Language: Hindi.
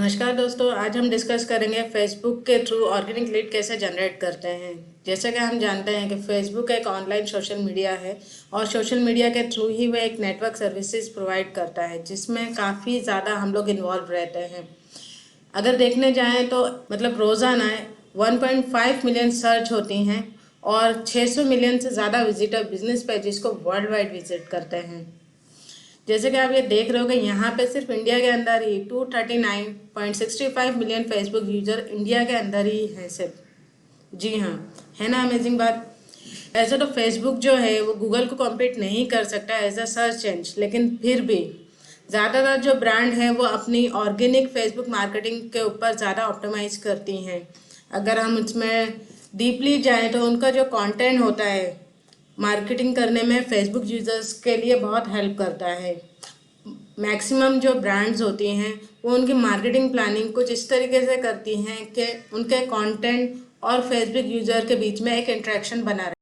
नमस्कार दोस्तों, आज हम डिस्कस करेंगे फेसबुक के थ्रू ऑर्गेनिक लीड कैसे जनरेट करते हैं। जैसा कि हम जानते हैं कि फेसबुक एक ऑनलाइन सोशल मीडिया है और सोशल मीडिया के थ्रू ही वह एक नेटवर्क सर्विसेज प्रोवाइड करता है जिसमें काफ़ी ज़्यादा हम लोग इन्वॉल्व रहते हैं। अगर देखने जाएं तो मतलब रोज़ाना 1.5 मिलियन सर्च होती हैं और 600 मिलियन से ज़्यादा विजिटर बिजनेस पेजेस को वर्ल्ड वाइड विजिट करते हैं। जैसे कि आप ये देख रहे हो कि यहाँ पे सिर्फ इंडिया के अंदर ही 239.65 मिलियन फेसबुक यूजर इंडिया के अंदर ही हैं सिर्फ। जी हाँ, है ना अमेजिंग बात। ऐसे तो फेसबुक जो है वो गूगल को कॉम्पीट नहीं कर सकता एज अ सर्च इंजन, लेकिन फिर भी ज़्यादातर जो ब्रांड हैं वो अपनी ऑर्गेनिक फेसबुक मार्केटिंग के ऊपर ज़्यादा ऑप्टिमाइज करती हैं। अगर हम इसमें डीपली जाएँ तो उनका जो कंटेंट होता है मार्केटिंग करने में फेसबुक यूज़र्स के लिए बहुत हेल्प करता है। मैक्सिमम जो ब्रांड्स होती हैं वो उनकी मार्केटिंग प्लानिंग कुछ इस तरीके से करती हैं कि उनके कंटेंट और फेसबुक यूज़र के बीच में एक इंटरेक्शन बना रहे।